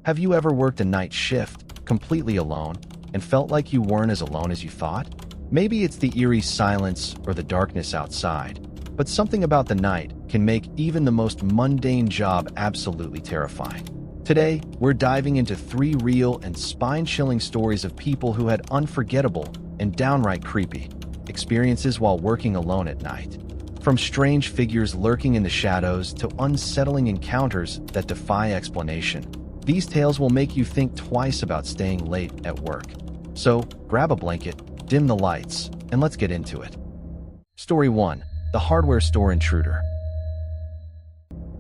Have you ever worked a night shift, completely alone, and felt like you weren't as alone as you thought? Maybe it's the eerie silence or the darkness outside, but something about the night can make even the most mundane job absolutely terrifying. Today, we're diving into 3 real and spine-chilling stories of people who had unforgettable and downright creepy experiences while working alone at night. From strange figures lurking in the shadows to unsettling encounters that defy explanation, these tales will make you think twice about staying late at work. So, grab a blanket, dim the lights, and let's get into it. Story 1. The Hardware Store Intruder.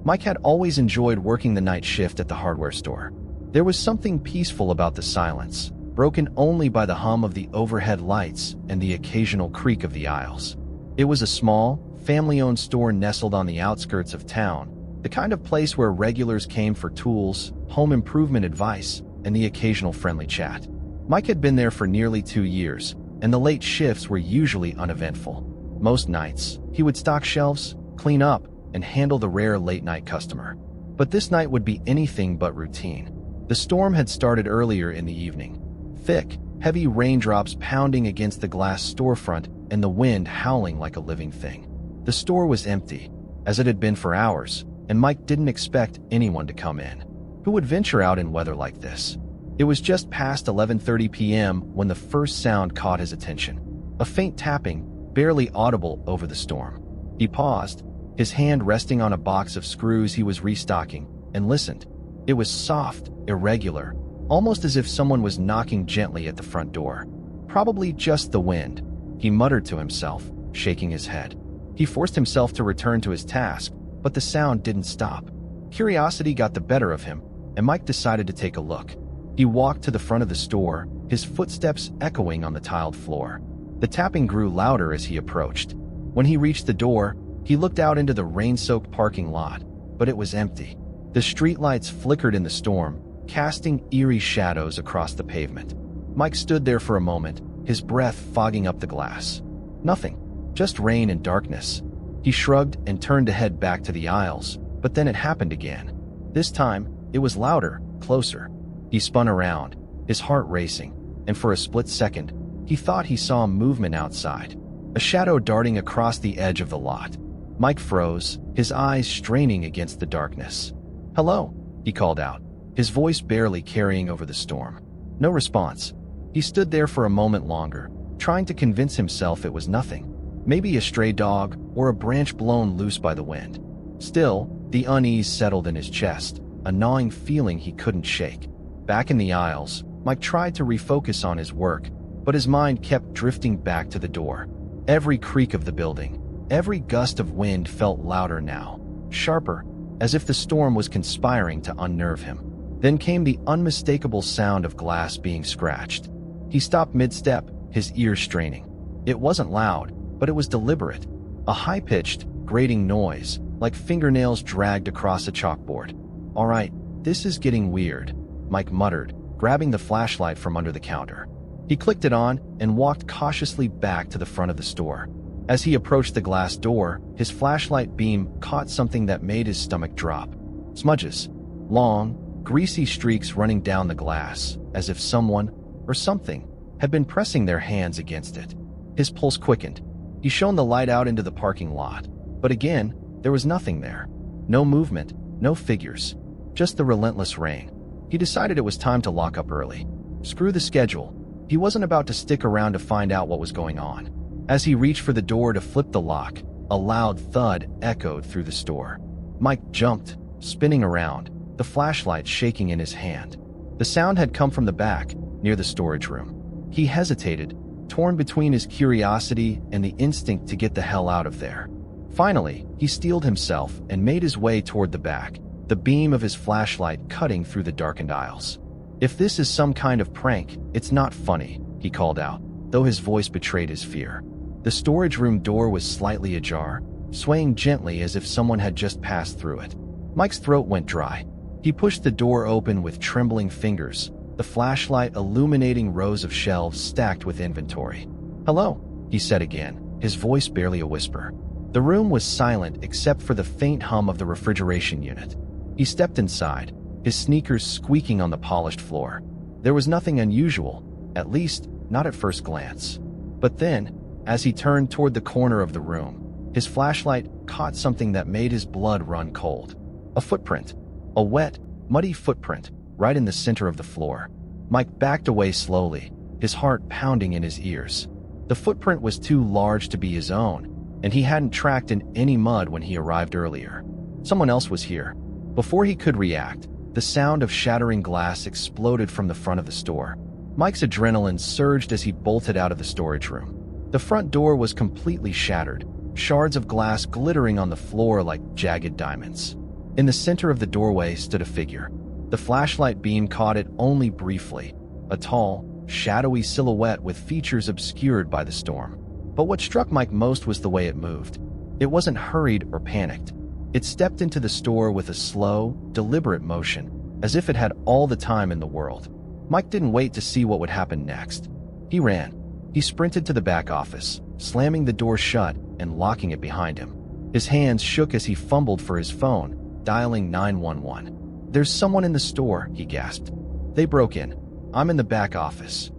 Mike had always enjoyed working the night shift at the hardware store. There was something peaceful about the silence, broken only by the hum of the overhead lights and the occasional creak of the aisles. It was a small, family-owned store nestled on the outskirts of town, the kind of place where regulars came for tools, home improvement advice, and the occasional friendly chat. Mike had been there for nearly 2 years, and the late shifts were usually uneventful. Most nights, he would stock shelves, clean up, and handle the rare late-night customer. But this night would be anything but routine. The storm had started earlier in the evening. Thick, heavy raindrops pounding against the glass storefront and the wind howling like a living thing. The store was empty, as it had been for hours, and Mike didn't expect anyone to come in. Who would venture out in weather like this? It was just past 11:30 p.m. when the first sound caught his attention. A faint tapping, barely audible over the storm. He paused, his hand resting on a box of screws he was restocking, and listened. It was soft, irregular, almost as if someone was knocking gently at the front door. Probably just the wind, he muttered to himself, shaking his head. He forced himself to return to his task, but the sound didn't stop. Curiosity got the better of him, and Mike decided to take a look. He walked to the front of the store, his footsteps echoing on the tiled floor. The tapping grew louder as he approached. When he reached the door, he looked out into the rain-soaked parking lot, but it was empty. The streetlights flickered in the storm, casting eerie shadows across the pavement. Mike stood there for a moment, his breath fogging up the glass. Nothing, just rain and darkness. He shrugged and turned to head back to the aisles, but then it happened again. This time, it was louder, closer. He spun around, his heart racing, and for a split second, he thought he saw movement outside, a shadow darting across the edge of the lot. Mike froze, his eyes straining against the darkness. "Hello," he called out, his voice barely carrying over the storm. No response. He stood there for a moment longer, trying to convince himself it was nothing. Maybe a stray dog or a branch blown loose by the wind. Still, the unease settled in his chest, a gnawing feeling he couldn't shake. Back in the aisles, Mike tried to refocus on his work, but his mind kept drifting back to the door. Every creak of the building, every gust of wind felt louder now, sharper, as if the storm was conspiring to unnerve him. Then came the unmistakable sound of glass being scratched. He stopped mid-step, his ears straining. It wasn't loud, but it was deliberate. A high-pitched, grating noise, like fingernails dragged across a chalkboard. "All right, this is getting weird," Mike muttered, grabbing the flashlight from under the counter. He clicked it on and walked cautiously back to the front of the store. As he approached the glass door, his flashlight beam caught something that made his stomach drop. Smudges. Long, greasy streaks running down the glass, as if someone, or something, had been pressing their hands against it. His pulse quickened. He shone the light out into the parking lot. But again, there was nothing there. No movement, no figures. Just the relentless rain. He decided it was time to lock up early. Screw the schedule. He wasn't about to stick around to find out what was going on. As he reached for the door to flip the lock, a loud thud echoed through the store. Mike jumped, spinning around, the flashlight shaking in his hand. The sound had come from the back, near the storage room. He hesitated, torn between his curiosity and the instinct to get the hell out of there. Finally, he steeled himself and made his way toward the back, the beam of his flashlight cutting through the darkened aisles. "If this is some kind of prank, it's not funny," he called out, though his voice betrayed his fear. The storage room door was slightly ajar, swaying gently as if someone had just passed through it. Mike's throat went dry. He pushed the door open with trembling fingers, the flashlight illuminating rows of shelves stacked with inventory. "Hello," he said again, his voice barely a whisper. The room was silent except for the faint hum of the refrigeration unit. He stepped inside, his sneakers squeaking on the polished floor. There was nothing unusual, at least not at first glance. But then, as he turned toward the corner of the room, his flashlight caught something that made his blood run cold. A footprint. A wet, muddy footprint, right in the center of the floor. Mike backed away slowly, his heart pounding in his ears. The footprint was too large to be his own, and he hadn't tracked in any mud when he arrived earlier. Someone else was here. Before he could react, the sound of shattering glass exploded from the front of the store. Mike's adrenaline surged as he bolted out of the storage room. The front door was completely shattered, shards of glass glittering on the floor like jagged diamonds. In the center of the doorway stood a figure. The flashlight beam caught it only briefly, a tall, shadowy silhouette with features obscured by the storm. But what struck Mike most was the way it moved. It wasn't hurried or panicked. It stepped into the store with a slow, deliberate motion, as if it had all the time in the world. Mike didn't wait to see what would happen next. He ran. He sprinted to the back office, slamming the door shut and locking it behind him. His hands shook as he fumbled for his phone, dialing 911. "There's someone in the store," he gasped. "They broke in. I'm in the back office."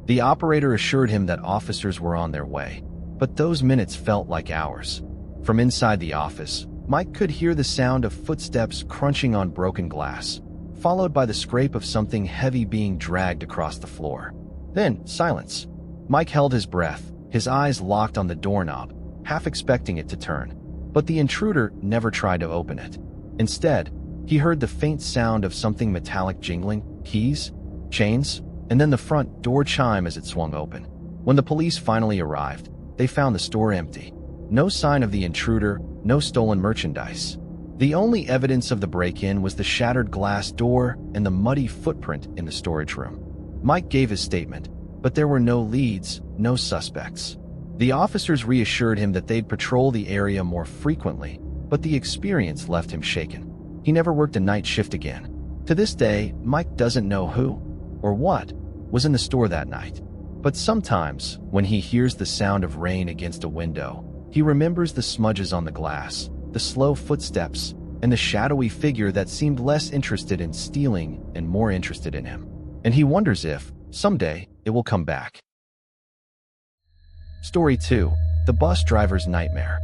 The operator assured him that officers were on their way, but those minutes felt like hours. From inside the office, Mike could hear the sound of footsteps crunching on broken glass, followed by the scrape of something heavy being dragged across the floor. Then, silence. Mike held his breath, his eyes locked on the doorknob, half expecting it to turn. But the intruder never tried to open it. Instead, he heard the faint sound of something metallic jingling, keys, chains, and then the front door chime as it swung open. When the police finally arrived, they found the store empty. No sign of the intruder, no stolen merchandise. The only evidence of the break-in was the shattered glass door and the muddy footprint in the storage room. Mike gave his statement, but there were no leads, no suspects. The officers reassured him that they'd patrol the area more frequently, but the experience left him shaken. He never worked a night shift again. To this day, Mike doesn't know who, or what, was in the store that night. But sometimes, when he hears the sound of rain against a window, he remembers the smudges on the glass, the slow footsteps, and the shadowy figure that seemed less interested in stealing and more interested in him. And he wonders if, someday, it will come back. Story 2. The Bus Driver's Nightmare.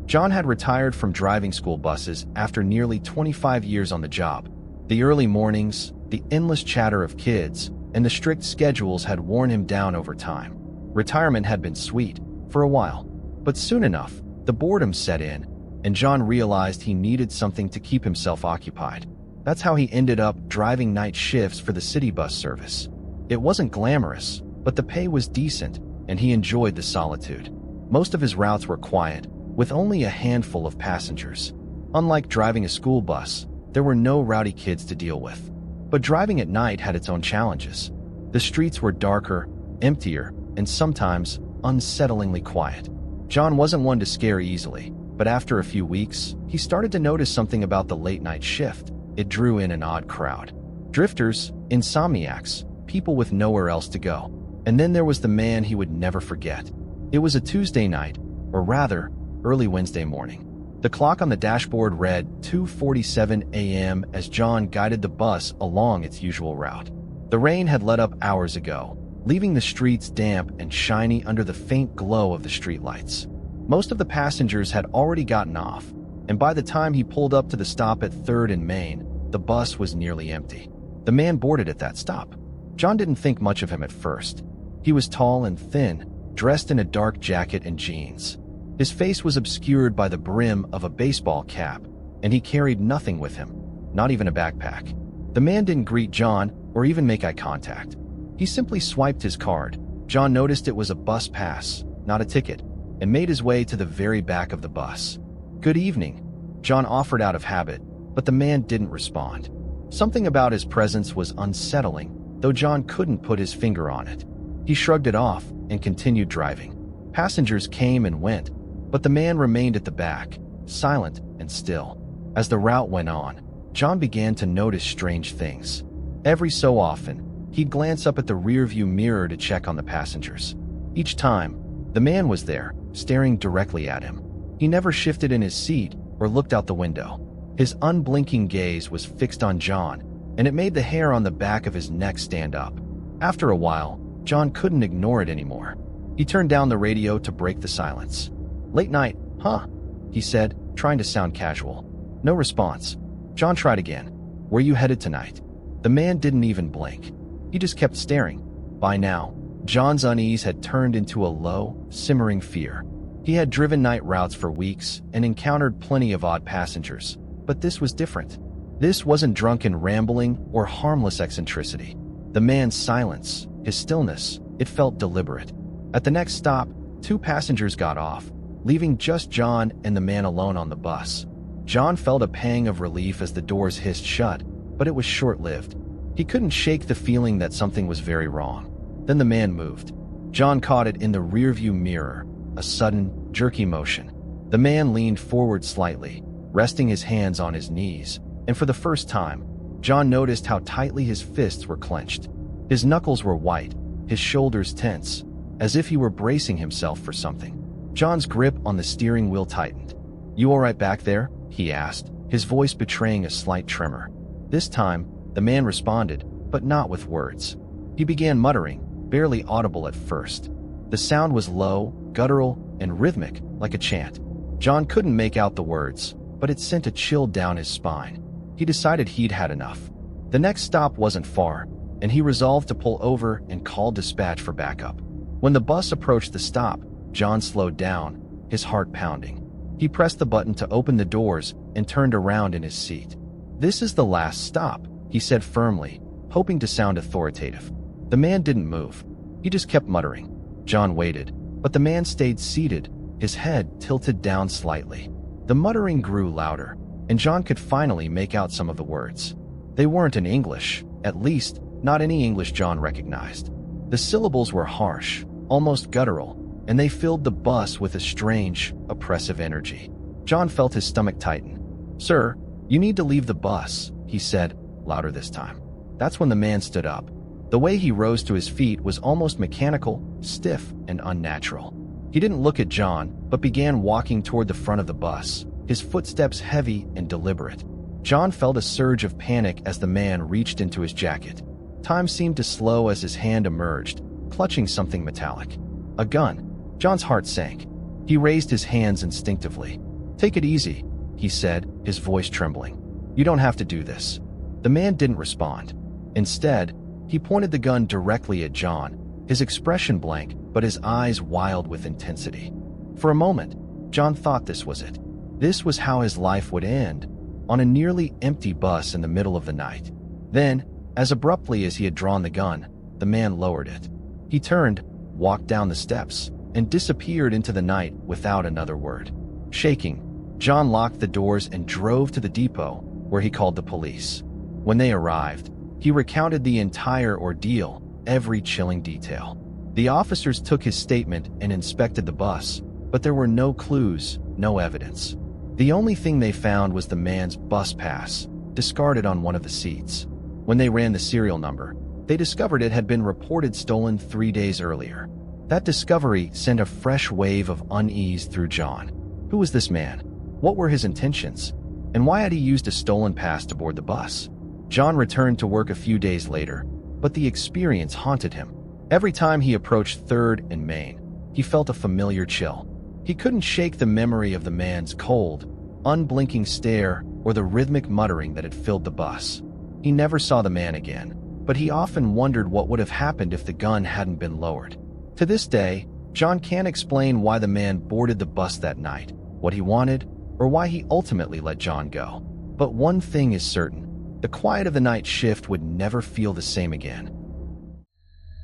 John had retired from driving school buses after nearly 25 years on the job. The early mornings, the endless chatter of kids, and the strict schedules had worn him down over time. Retirement had been sweet, for a while, but soon enough, the boredom set in, and John realized he needed something to keep himself occupied. That's how he ended up driving night shifts for the city bus service. It wasn't glamorous, but the pay was decent, and he enjoyed the solitude. Most of his routes were quiet, with only a handful of passengers. Unlike driving a school bus, there were no rowdy kids to deal with. But driving at night had its own challenges. The streets were darker, emptier, and sometimes unsettlingly quiet. John wasn't one to scare easily, but after a few weeks, he started to notice something about the late-night shift. It drew in an odd crowd. Drifters, insomniacs, people with nowhere else to go. And then there was the man he would never forget. It was a Tuesday night, or rather, early Wednesday morning. The clock on the dashboard read 2:47 a.m. as John guided the bus along its usual route. The rain had let up hours ago, leaving the streets damp and shiny under the faint glow of the streetlights. Most of the passengers had already gotten off, and by the time he pulled up to the stop at 3rd and Main, the bus was nearly empty. The man boarded at that stop. John didn't think much of him at first. He was tall and thin, dressed in a dark jacket and jeans. His face was obscured by the brim of a baseball cap, and he carried nothing with him, not even a backpack. The man didn't greet John or even make eye contact. He simply swiped his card. John noticed it was a bus pass, not a ticket, and made his way to the very back of the bus. "Good evening," John offered out of habit, but the man didn't respond. Something about his presence was unsettling, though John couldn't put his finger on it. He shrugged it off and continued driving. Passengers came and went, but the man remained at the back, silent and still. As the route went on, John began to notice strange things. Every so often, he'd glance up at the rearview mirror to check on the passengers. Each time, the man was there, staring directly at him. He never shifted in his seat or looked out the window. His unblinking gaze was fixed on John, and it made the hair on the back of his neck stand up. After a while, John couldn't ignore it anymore. He turned down the radio to break the silence. "Late night, huh?" he said, trying to sound casual. No response. John tried again. "Where you headed tonight?" The man didn't even blink. He just kept staring. By now, John's unease had turned into a low, simmering fear. He had driven night routes for weeks and encountered plenty of odd passengers, but this was different. This wasn't drunken rambling or harmless eccentricity. The man's silence, his stillness, it felt deliberate. At the next stop, 2 passengers got off, leaving just John and the man alone on the bus. John felt a pang of relief as the doors hissed shut, but it was short-lived. He couldn't shake the feeling that something was very wrong. Then the man moved. John caught it in the rearview mirror, a sudden, jerky motion. The man leaned forward slightly, resting his hands on his knees, and for the first time, John noticed how tightly his fists were clenched. His knuckles were white, his shoulders tense, as if he were bracing himself for something. John's grip on the steering wheel tightened. "You all right back there?" he asked, his voice betraying a slight tremor. This time, the man responded, but not with words. He began muttering, barely audible at first. The sound was low, guttural, and rhythmic, like a chant. John couldn't make out the words, but it sent a chill down his spine. He decided he'd had enough. The next stop wasn't far, and he resolved to pull over and call dispatch for backup. When the bus approached the stop, John slowed down, his heart pounding. He pressed the button to open the doors and turned around in his seat. "This is the last stop," he said firmly, hoping to sound authoritative. The man didn't move. He just kept muttering. John waited, but the man stayed seated, his head tilted down slightly. The muttering grew louder, and John could finally make out some of the words. They weren't in English, at least, not any English John recognized. The syllables were harsh, almost guttural, and they filled the bus with a strange, oppressive energy. John felt his stomach tighten. "Sir, you need to leave the bus," he said, louder this time. That's when the man stood up. The way he rose to his feet was almost mechanical, stiff, and unnatural. He didn't look at John, but began walking toward the front of the bus, his footsteps heavy and deliberate. John felt a surge of panic as the man reached into his jacket. Time seemed to slow as his hand emerged, clutching something metallic. A gun. John's heart sank. He raised his hands instinctively. "Take it easy," he said, his voice trembling. "You don't have to do this." The man didn't respond. Instead, he pointed the gun directly at John, his expression blank, but his eyes wild with intensity. For a moment, John thought this was it. This was how his life would end, on a nearly empty bus in the middle of the night. Then, as abruptly as he had drawn the gun, the man lowered it. He turned, walked down the steps, and disappeared into the night without another word. Shaking, John locked the doors and drove to the depot, where he called the police. When they arrived, he recounted the entire ordeal, every chilling detail. The officers took his statement and inspected the bus, but there were no clues, no evidence. The only thing they found was the man's bus pass, discarded on one of the seats. When they ran the serial number, they discovered it had been reported stolen 3 days earlier. That discovery sent a fresh wave of unease through John. Who was this man? What were his intentions? And why had he used a stolen pass to board the bus? John returned to work a few days later, but the experience haunted him. Every time he approached 3rd and Main, he felt a familiar chill. He couldn't shake the memory of the man's cold, unblinking stare or the rhythmic muttering that had filled the bus. He never saw the man again, but he often wondered what would have happened if the gun hadn't been lowered. To this day, John can't explain why the man boarded the bus that night, what he wanted, or why he ultimately let John go. But one thing is certain. The quiet of the night shift would never feel the same again.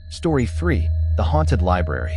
Story 3. The Haunted Library.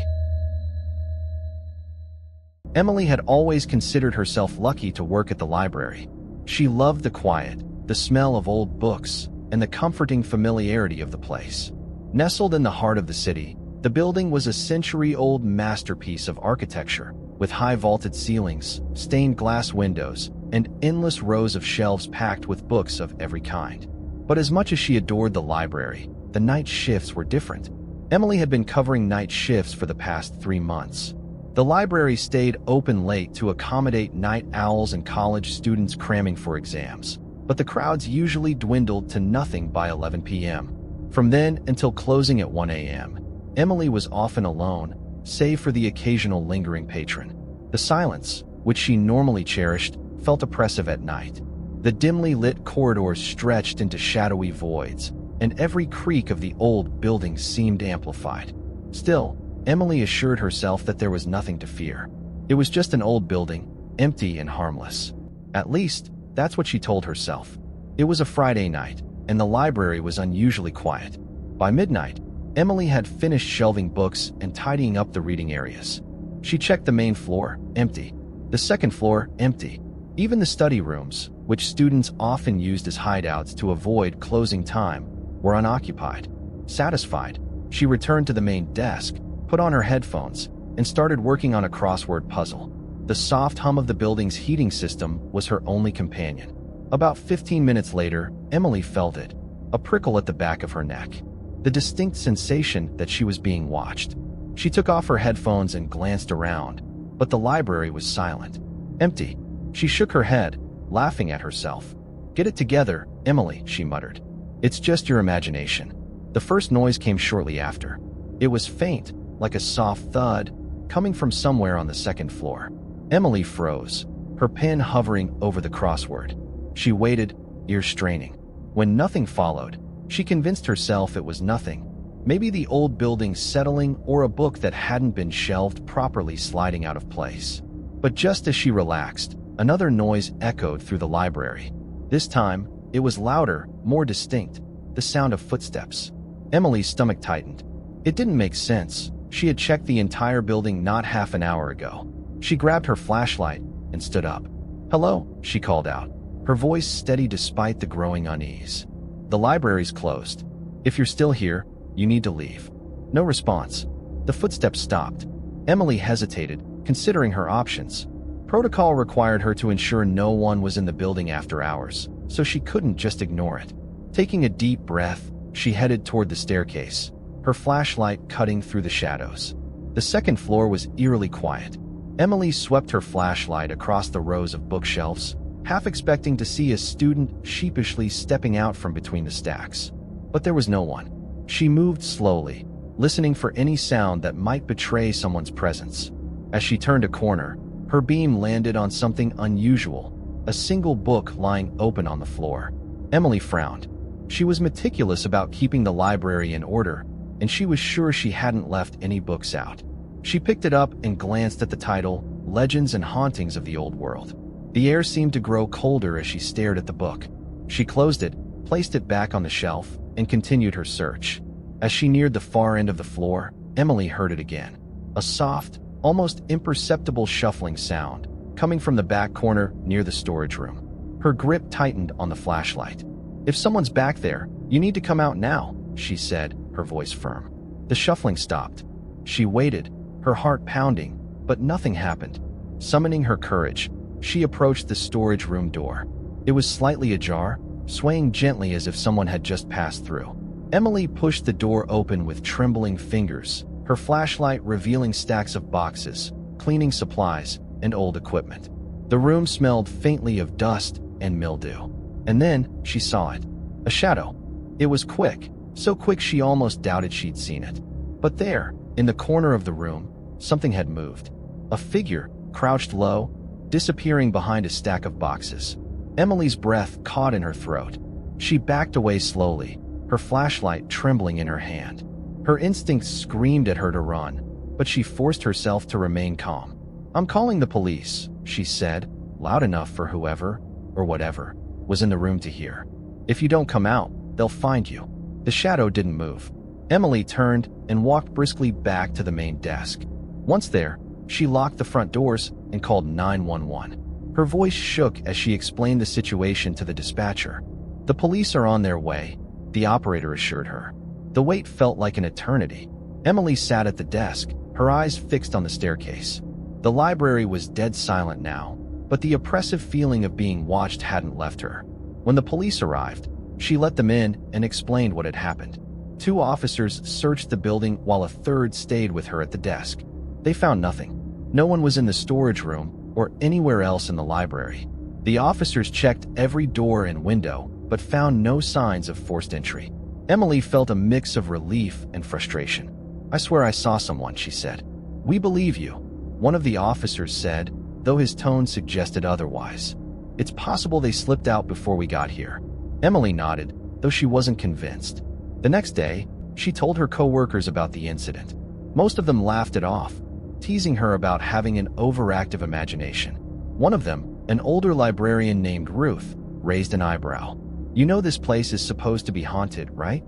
Emily had always considered herself lucky to work at the library. She loved the quiet, the smell of old books, and the comforting familiarity of the place. Nestled in the heart of the city, the building was a century-old masterpiece of architecture, with high vaulted ceilings, stained glass windows, and endless rows of shelves packed with books of every kind. But as much as she adored the library, the night shifts were different. Emily had been covering night shifts for the past 3 months. The library stayed open late to accommodate night owls and college students cramming for exams, but the crowds usually dwindled to nothing by 11 p.m. From then until closing at 1 a.m., Emily was often alone, save for the occasional lingering patron. The silence, which she normally cherished, felt oppressive at night. The dimly lit corridors stretched into shadowy voids, and every creak of the old building seemed amplified. Still, Emily assured herself that there was nothing to fear. It was just an old building, empty and harmless. At least, that's what she told herself. It was a Friday night, and the library was unusually quiet. By midnight, Emily had finished shelving books and tidying up the reading areas. She checked the main floor, empty. The second floor, empty. Even the study rooms, which students often used as hideouts to avoid closing time, were unoccupied. Satisfied, she returned to the main desk, put on her headphones, and started working on a crossword puzzle. The soft hum of the building's heating system was her only companion. About 15 minutes later, Emily felt it, a prickle at the back of her neck. The distinct sensation that she was being watched. She took off her headphones and glanced around, but the library was silent. Empty. She shook her head, laughing at herself. "Get it together, Emily," she muttered. "It's just your imagination." The first noise came shortly after. It was faint, like a soft thud, coming from somewhere on the second floor. Emily froze, her pen hovering over the crossword. She waited, ears straining. When nothing followed, she convinced herself it was nothing. Maybe the old building settling or a book that hadn't been shelved properly sliding out of place. But just as she relaxed, another noise echoed through the library. This time, it was louder, more distinct, the sound of footsteps. Emily's stomach tightened. It didn't make sense. She had checked the entire building not half an hour ago. She grabbed her flashlight and stood up. "Hello," she called out, her voice steady despite the growing unease. "The library's closed. If you're still here, you need to leave." No response. The footsteps stopped. Emily hesitated, considering her options. Protocol required her to ensure no one was in the building after hours, so she couldn't just ignore it. Taking a deep breath, she headed toward the staircase, her flashlight cutting through the shadows. The second floor was eerily quiet. Emily swept her flashlight across the rows of bookshelves, half expecting to see a student sheepishly stepping out from between the stacks. But there was no one. She moved slowly, listening for any sound that might betray someone's presence. As she turned a corner, her beam landed on something unusual, a single book lying open on the floor. Emily frowned. She was meticulous about keeping the library in order, and she was sure she hadn't left any books out. She picked it up and glanced at the title, Legends and Hauntings of the Old World. The air seemed to grow colder as she stared at the book. She closed it, placed it back on the shelf, and continued her search. As she neared the far end of the floor, Emily heard it again. A soft, almost imperceptible shuffling sound, coming from the back corner near the storage room. Her grip tightened on the flashlight. "If someone's back there, you need to come out now," she said, her voice firm. The shuffling stopped. She waited, her heart pounding, but nothing happened. Summoning her courage, she approached the storage room door. It was slightly ajar, swaying gently as if someone had just passed through. Emily pushed the door open with trembling fingers, her flashlight revealing stacks of boxes, cleaning supplies, and old equipment. The room smelled faintly of dust and mildew. And then she saw it. A shadow. It was quick, so quick she almost doubted she'd seen it. But there, in the corner of the room, something had moved. A figure, crouched low, disappearing behind a stack of boxes. Emily's breath caught in her throat. She backed away slowly, her flashlight trembling in her hand. Her instincts screamed at her to run, but she forced herself to remain calm. "I'm calling the police," she said, loud enough for whoever, or whatever, was in the room to hear. "If you don't come out, they'll find you." The shadow didn't move. Emily turned and walked briskly back to the main desk. Once there, she locked the front doors and called 911. Her voice shook as she explained the situation to the dispatcher. "The police are on their way," the operator assured her. The wait felt like an eternity. Emily sat at the desk, her eyes fixed on the staircase. The library was dead silent now, but the oppressive feeling of being watched hadn't left her. When the police arrived, she let them in and explained what had happened. 2 officers searched the building while a third stayed with her at the desk. They found nothing. No one was in the storage room or anywhere else in the library. The officers checked every door and window, but found no signs of forced entry. Emily felt a mix of relief and frustration. "I swear I saw someone," she said. "We believe you," one of the officers said, though his tone suggested otherwise. "It's possible they slipped out before we got here." Emily nodded, though she wasn't convinced. The next day, she told her co-workers about the incident. Most of them laughed it off, teasing her about having an overactive imagination. One of them, an older librarian named Ruth, raised an eyebrow. "You know this place is supposed to be haunted, right?"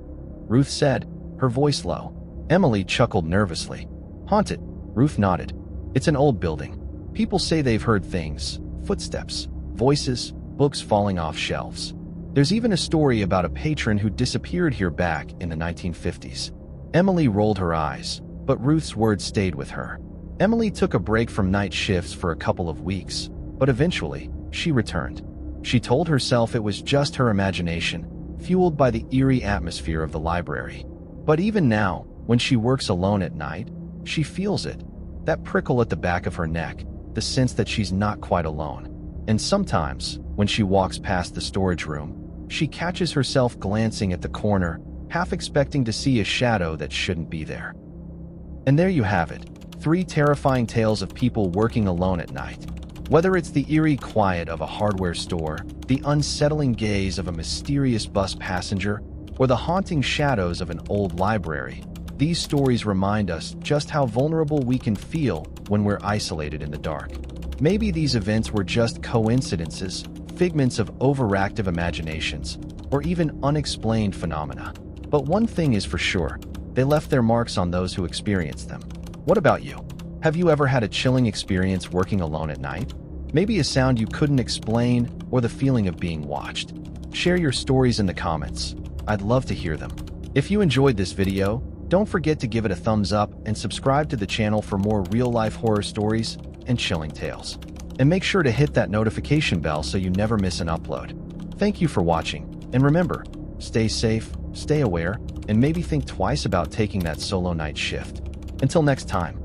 Ruth said, her voice low. Emily chuckled nervously. "Haunted?" Ruth nodded. "It's an old building. People say they've heard things, footsteps, voices, books falling off shelves. There's even a story about a patron who disappeared here back in the 1950s. Emily rolled her eyes, but Ruth's words stayed with her. Emily took a break from night shifts for a couple of weeks, but eventually, she returned. She told herself it was just her imagination, fueled by the eerie atmosphere of the library. But even now, when she works alone at night, she feels it. That prickle at the back of her neck, the sense that she's not quite alone. And sometimes, when she walks past the storage room, she catches herself glancing at the corner, half expecting to see a shadow that shouldn't be there. And there you have it, 3 terrifying tales of people working alone at night. Whether it's the eerie quiet of a hardware store, the unsettling gaze of a mysterious bus passenger, or the haunting shadows of an old library, these stories remind us just how vulnerable we can feel when we're isolated in the dark. Maybe these events were just coincidences, figments of overactive imaginations, or even unexplained phenomena. But one thing is for sure, they left their marks on those who experienced them. What about you? Have you ever had a chilling experience working alone at night? Maybe a sound you couldn't explain, or the feeling of being watched. Share your stories in the comments. I'd love to hear them. If you enjoyed this video, don't forget to give it a thumbs up and subscribe to the channel for more real-life horror stories and chilling tales. And make sure to hit that notification bell so you never miss an upload. Thank you for watching, and remember, stay safe, stay aware, and maybe think twice about taking that solo night shift. Until next time.